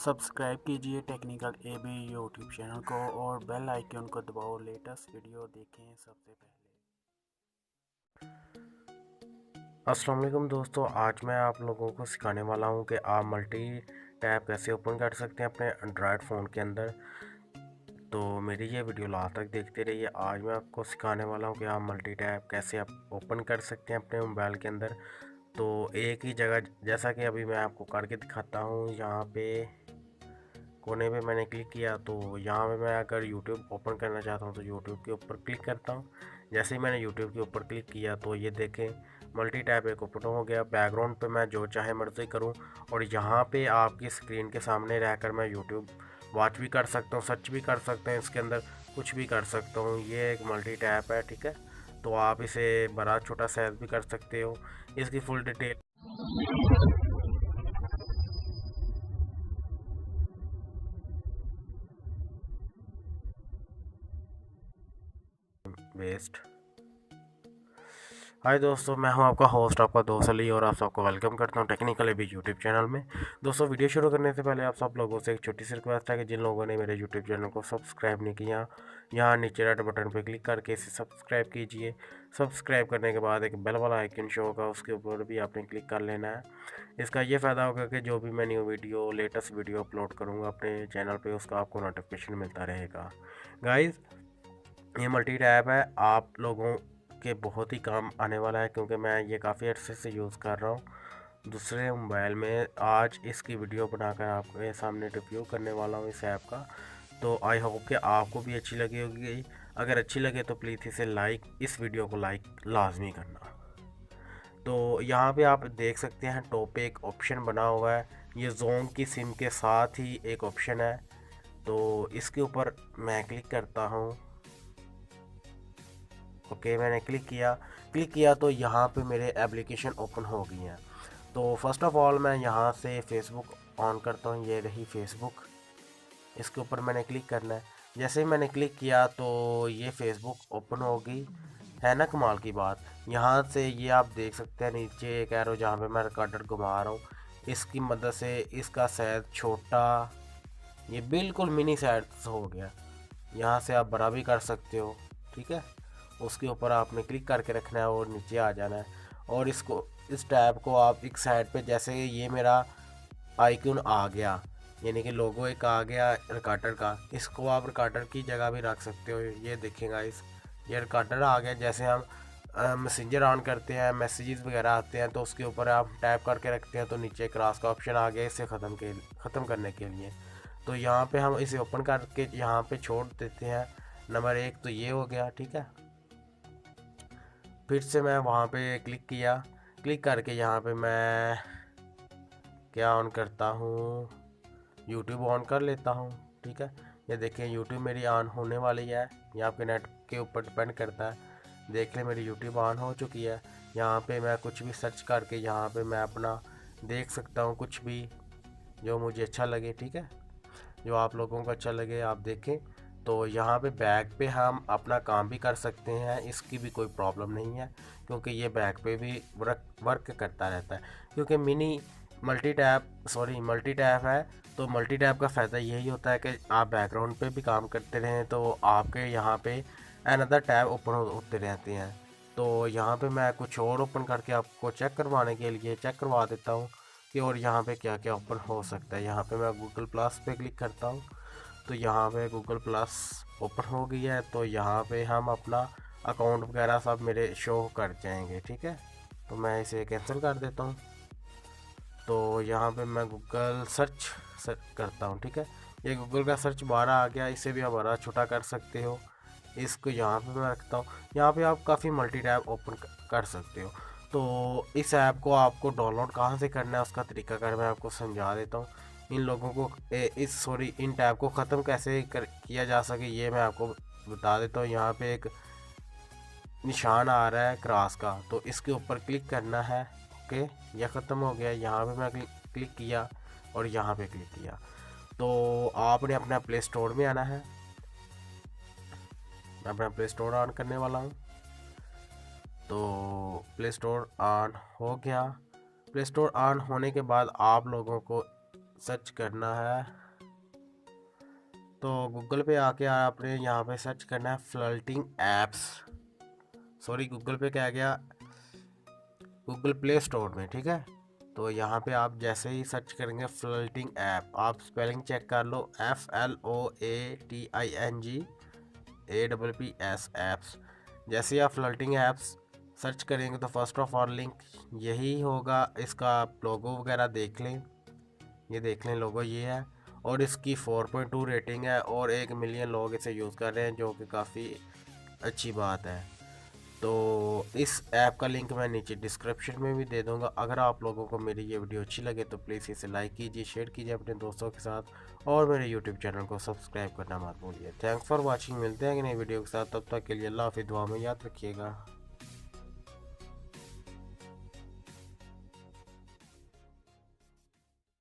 Subscribe कीजिए technical AB YouTube channel को और बेल आइकन को दबाओ। लेटेस्ट वीडियो देखें सबसे पहले। अस्सलाम वालेकुम दोस्तों, आज मैं आप लोगों को सिखाने वाला हूं कि आप मल्टी टैब कैसे ओपन कर सकते हैं अपने एंड्रॉयड फ़ोन के अंदर। तो मेरी ये वीडियो लास्ट तक देखते रहिए। आज मैं आपको सिखाने वाला हूं कि आप मल्टी टैब कैसे आप ओपन कर सकते हैं अपने मोबाइल के अंदर। तो एक ही जगह, जैसा कि अभी मैं आपको करके दिखाता हूँ, यहाँ पे कोने पे मैंने क्लिक किया तो यहाँ पे मैं अगर यूट्यूब ओपन करना चाहता हूँ तो यूट्यूब के ऊपर क्लिक करता हूँ। जैसे ही मैंने यूट्यूब के ऊपर क्लिक किया तो ये देखें मल्टी टैब एक ओपन हो गया। बैकग्राउंड पे मैं जो चाहे मर्ज़ी करूँ और यहाँ पे आपकी स्क्रीन के सामने रहकर मैं यूट्यूब वॉच भी कर सकता हूँ, सर्च भी कर सकते हैं, इसके अंदर कुछ भी कर सकता हूँ। ये एक मल्टी टैब है, ठीक है। तो आप इसे बड़ा छोटा साइज भी कर सकते हो। इसकी फुल डिटेल वेस्ट। हाय दोस्तों, मैं हूं आपका होस्ट, आपका दोस्त अली, और आप सबको वेलकम करता हूं टेक्निकल एबी यूट्यूब चैनल में। दोस्तों, वीडियो शुरू करने से पहले आप सब लोगों से एक छोटी सी रिक्वेस्ट है कि जिन लोगों ने मेरे यूट्यूब चैनल को सब्सक्राइब नहीं किया, यहाँ नीचे रेड बटन पर क्लिक करके इसे सब्सक्राइब कीजिए। सब्सक्राइब करने के बाद एक बेल वाला आइकन शो होगा, उसके ऊपर भी आपने क्लिक कर लेना है। इसका ये फ़ायदा होगा कि जो भी मैं new video, latest video upload करूँगा अपने चैनल पर, उसका आपको नोटिफिकेशन मिलता रहेगा। गाइज़, ये मल्टी टैब है, आप लोगों के बहुत ही काम आने वाला है, क्योंकि मैं ये काफ़ी अर्से से यूज़ कर रहा हूँ दूसरे मोबाइल में। आज इसकी वीडियो बनाकर आपके सामने रिव्यू करने वाला हूँ इस ऐप का। तो आई होप कि आपको भी अच्छी लगी होगी। अगर अच्छी लगे तो प्लीज़ इस वीडियो को लाइक लाजमी करना। तो यहाँ पे आप देख सकते हैं टॉप पे एक ऑप्शन बना हुआ है, ये जोन की सिम के साथ ही एक ऑप्शन है। तो इसके ऊपर मैं क्लिक करता हूँ। ओके, मैंने क्लिक किया तो यहाँ पे मेरे एप्लीकेशन ओपन हो गई हैं। तो फर्स्ट ऑफ ऑल मैं यहाँ से फेसबुक ऑन करता हूँ। ये रही फेसबुक, इसके ऊपर मैंने क्लिक करना है। जैसे ही मैंने क्लिक किया तो ये फेसबुक ओपन हो गई है ना। कमाल की बात, यहाँ से ये आप देख सकते हैं नीचे एक एरो जहाँ पे मैं रिकॉर्डर घुमा रहा हूँ, इसकी मदद से इसका साइज छोटा, ये बिल्कुल मिनी साइज हो गया। यहाँ से आप बड़ा भी कर सकते हो, ठीक है। उसके ऊपर आपने क्लिक करके रखना है और नीचे आ जाना है। और इस टैब को आप एक साइड पे, जैसे ये मेरा आइकन आ गया, यानी कि लोगो एक आ गया रिकॉर्डर का, इसको आप रिकॉर्डर की जगह भी रख सकते हो। ये देखेंगा ये रिकॉर्डर आ गया। जैसे हम मैसेंजर ऑन करते हैं, मैसेजेस वगैरह आते हैं, तो उसके ऊपर आप टैप करके रखते हैं तो नीचे क्रॉस का ऑप्शन आ गया इसे ख़त्म करने के लिए। तो यहाँ पे हम इसे ओपन करके यहाँ पे छोड़ देते हैं। नंबर एक तो ये हो गया, ठीक है। फिर से मैं वहाँ पे क्लिक करके यहाँ पे मैं क्या ऑन करता हूँ, यूट्यूब ऑन कर लेता हूँ, ठीक है। ये देखिए यूट्यूब मेरी ऑन होने वाली है, ये आपके नेट के ऊपर डिपेंड करता है। देख ले, मेरी यूट्यूब ऑन हो चुकी है। यहाँ पे मैं कुछ भी सर्च करके यहाँ पे मैं अपना देख सकता हूँ, कुछ भी जो मुझे अच्छा लगे, ठीक है। जो आप लोगों को अच्छा लगे आप देखें। तो यहाँ पे बैक पे हम अपना काम भी कर सकते हैं, इसकी भी कोई प्रॉब्लम नहीं है, क्योंकि ये बैक पे भी वर्क करता रहता है। क्योंकि मल्टी टैब है। तो मल्टी टैब का फ़ायदा यही होता है कि आप बैकग्राउंड पे भी काम करते रहें तो आपके यहाँ पे अनदर टैब ओपन होते रहते हैं। तो यहाँ पे मैं कुछ और ओपन करके आपको चेक करवाने के लिए चेक करवा देता हूँ कि और यहाँ पे क्या क्या ओपन हो सकता है। यहाँ पे मैं गूगल प्लस पे क्लिक करता हूँ तो यहाँ पे गूगल प्लस ओपन हो गई है। तो यहाँ पे हम अपना अकाउंट वगैरह सब मेरे शो कर जाएंगे, ठीक है। तो मैं इसे कैंसिल कर देता हूँ। तो यहाँ पे मैं गूगल सर्च करता हूँ, ठीक है। ये गूगल का सर्च बार आ गया, इसे भी आप बड़ा छोटा कर सकते हो। इसको यहाँ पे मैं रखता हूँ। यहाँ पे आप काफ़ी मल्टी टैब ओपन कर सकते हो। तो इस ऐप को आपको डाउनलोड कहाँ से करना है उसका तरीकाकार मैं आपको समझा देता हूँ। इन लोगों को इन टैब को ख़त्म कैसे किया जा सके ये मैं आपको बता देता हूँ। यहाँ पे एक निशान आ रहा है क्रॉस का, तो इसके ऊपर क्लिक करना है। ओके, यह ख़त्म हो गया। यहाँ पे मैं क्लिक किया और यहाँ पे क्लिक किया। तो आपने अपना प्ले स्टोर में आना है। मैं अपना प्ले स्टोर ऑन करने वाला हूँ। तो प्ले स्टोर ऑन हो गया। प्ले स्टोर ऑन होने के बाद आप लोगों को सर्च करना है, तो गूगल पे आके आपने यहाँ पे सर्च करना है फ्लर्टिंग ऐप्स। सॉरी, गूगल पे क्या गया, गूगल प्ले स्टोर में, ठीक है। तो यहाँ पे आप जैसे ही सर्च करेंगे फ्लर्टिंग ऐप, आप स्पेलिंग चेक कर लो, FLOATINGAPPS ऐप्स। जैसे ही आप फ्लर्टिंग ऐप्स सर्च करेंगे तो फर्स्ट ऑफ ऑल लिंक यही होगा। इसका आप लोगो वगैरह देख लें, ये देख लें, लोगो ये है, और इसकी 4.2 रेटिंग है और 1 मिलियन लोग इसे यूज़ कर रहे हैं, जो कि काफ़ी अच्छी बात है। तो इस ऐप का लिंक मैं नीचे डिस्क्रिप्शन में भी दे दूंगा। अगर आप लोगों को मेरी ये वीडियो अच्छी लगे तो प्लीज़ इसे लाइक कीजिए, शेयर कीजिए अपने दोस्तों के साथ, और मेरे यूट्यूब चैनल को सब्सक्राइब करना मत भूलिए। Thanks for watching. मिलते हैं कि नई वीडियो के साथ, तब तक के लिए अल्लाह हाफिज़, दुआ में याद रखिएगा।